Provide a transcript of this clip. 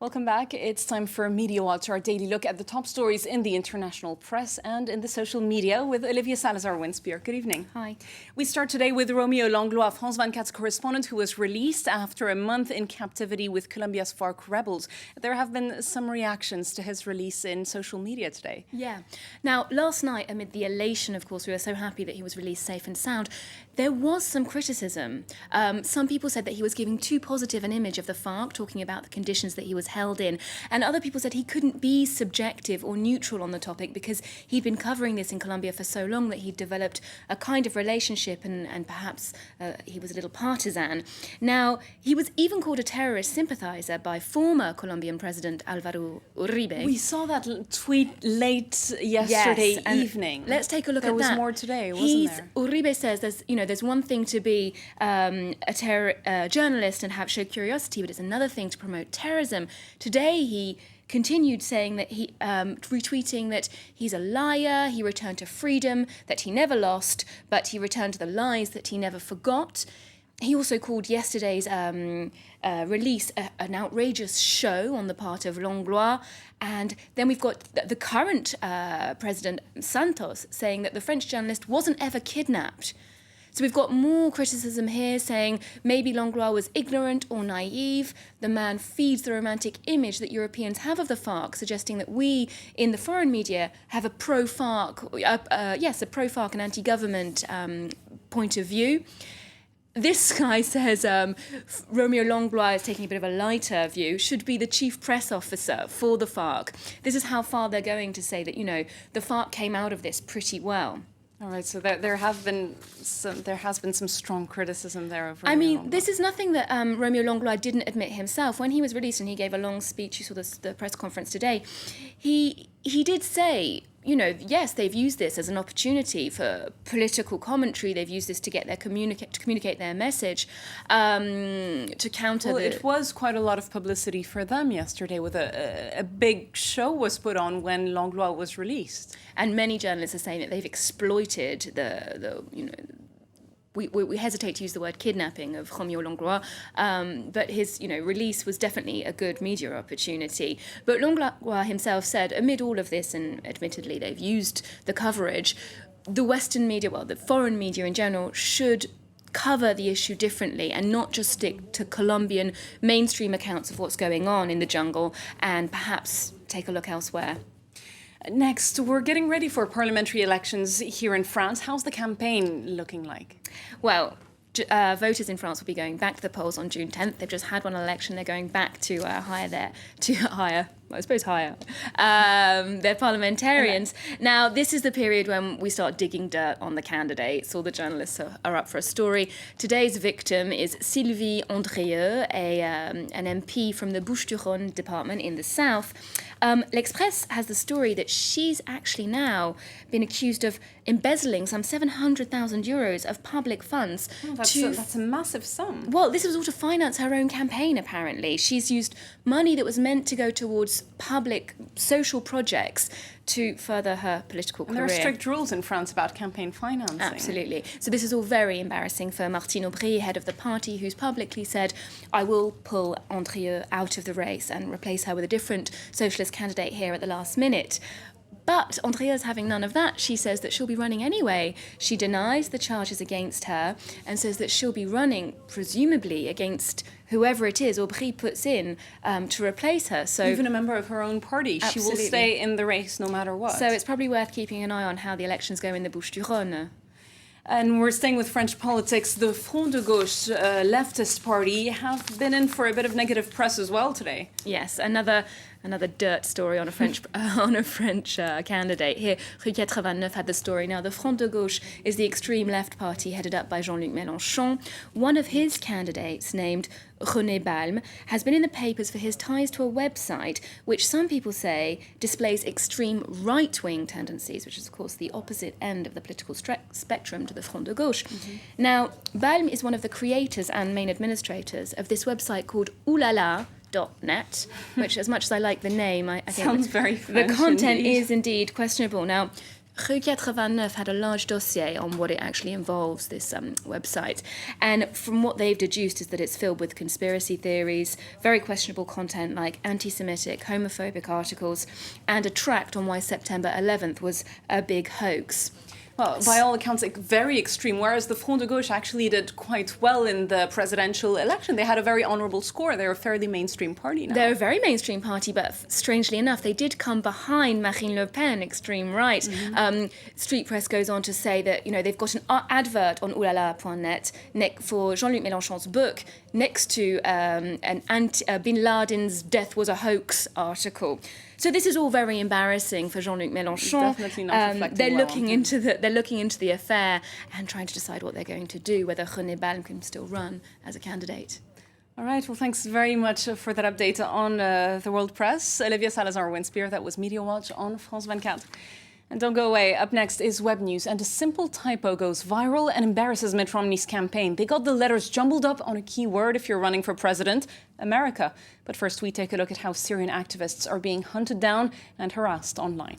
Welcome back. It's time for Media Watch, our daily look at the top stories in the international press and in the social media with Olivia Salazar-Winspear. Good evening. Hi. We start today with Romeo Long, France 24's correspondent, who was released after a month in captivity with Colombia's FARC rebels. There have been some reactions to his release in social media today. Yeah. Now, last night, amid the elation, of course, we were so happy that he was released safe and sound, there was some criticism. Some people said that he was giving too positive an image of the FARC, talking about the conditions that he was held in. And other people said he couldn't be subjective or neutral on the topic because he'd been covering this in Colombia for so long that he'd developed a kind of relationship and perhaps he was a little partisan. Now, he was even called a terrorist sympathizer by former Colombian President Álvaro Uribe. We saw that tweet late yesterday evening. Let's take a look at that. There was more today, wasn't there? Uribe says there's one thing to be a journalist and show curiosity, but it's another thing to promote terrorism. Today he continued saying that retweeting that he's a liar, he returned to freedom that he never lost, but he returned to the lies that he never forgot. He also called yesterday's release an outrageous show on the part of Langlois. And then we've got the current President Santos saying that the French journalist wasn't ever kidnapped. So we've got more criticism here saying maybe Langlois was ignorant or naive. The man feeds the romantic image that Europeans have of the FARC, suggesting that we in the foreign media have a pro-FARC, a pro-FARC and anti-government point of view. This guy says Romeo Langlois is taking a bit of a lighter view, should be the chief press officer for the FARC. This is how far they're going to say that, the FARC came out of this pretty well. All right, so there has been some strong criticism there of Romeo Langlois. This is nothing that Romeo Langlois didn't admit himself. When he was released and he gave a long speech, you saw the press conference today, he did say, yes, they've used this as an opportunity for political commentary. They've used this to get communicate their message, to counter. Well, it was quite a lot of publicity for them yesterday. With a big show was put on when Langlois was released, and many journalists are saying that they've exploited We hesitate to use the word kidnapping of Romeo Langlois, but his release was definitely a good media opportunity. But Langlois himself said, amid all of this, and admittedly they've used the coverage, the Western media, the foreign media in general, should cover the issue differently and not just stick to Colombian mainstream accounts of what's going on in the jungle and perhaps take a look elsewhere. Next, we're getting ready for parliamentary elections here in France. How's the campaign looking like? Well, voters in France will be going back to the polls on June 10th. They've just had one election. They're going back to hire their parliamentarians. Okay. Now, this is the period when we start digging dirt on the candidates. All the journalists are up for a story. Today's victim is Sylvie Cleare, an MP from the Bouches-du-Rhône department in the south. L'Express has the story that she's actually now been accused of embezzling some 700,000 euros of public funds. Oh, that's a massive sum. Well, this was all to finance her own campaign, apparently. She's used money that was meant to go towards public social projects to further her political career. And there are strict rules in France about campaign financing. Absolutely. So this is all very embarrassing for Martine Aubry, head of the party, who's publicly said, I will pull Cleare out of the race and replace her with a different socialist candidate here at the last minute. But Cleare's having none of that. She says that she'll be running anyway. She denies the charges against her and says that she'll be running, presumably, against whoever it is Aubry puts in to replace her. So even a member of her own party, absolutely. She will stay in the race no matter what. So it's probably worth keeping an eye on how the elections go in the Bouches-du-Rhône. And we're staying with French politics. The Front de Gauche leftist party have been in for a bit of negative press as well today. Yes, another dirt story on a French candidate. Here, Rue 89 had the story. Now, the Front de Gauche is the extreme left party headed up by Jean-Luc Mélenchon. One of his candidates, named René Balme, has been in the papers for his ties to a website which some people say displays extreme right-wing tendencies, which is, of course, the opposite end of the political spectrum to the Front de Gauche. Mm-hmm. Now, Balme is one of the creators and main administrators of this website called oulala.net, which, as much as I like the name, I think sounds very French. The content indeed. Is indeed questionable. Now, Rue 89 had a large dossier on what it actually involves, this website. And from what they've deduced is that it's filled with conspiracy theories, very questionable content like anti-Semitic, homophobic articles, and a tract on why September 11th was a big hoax. Well, by all accounts, very extreme, whereas the Front de Gauche actually did quite well in the presidential election. They had a very honourable score. They're a fairly mainstream party now. They're a very mainstream party, but strangely enough, they did come behind Marine Le Pen, extreme right. Street Press goes on to say that, they've got an advert on oulala.net for Jean-Luc Mélenchon's book next to Bin Laden's death was a hoax article. So this is all very embarrassing for Jean-Luc Mélenchon. Definitely not reflecting they're well. looking into the affair and trying to decide what they're going to do, whether René Balm can still run as a candidate. All right, well, thanks very much for that update on the world press. Olivia Salazar-Winspear, that was Media Watch on France 24. And don't go away. Up next is web news. And a simple typo goes viral and embarrasses Mitt Romney's campaign. They got the letters jumbled up on a key word if you're running for president, America. But first, we take a look at how Syrian activists are being hunted down and harassed online.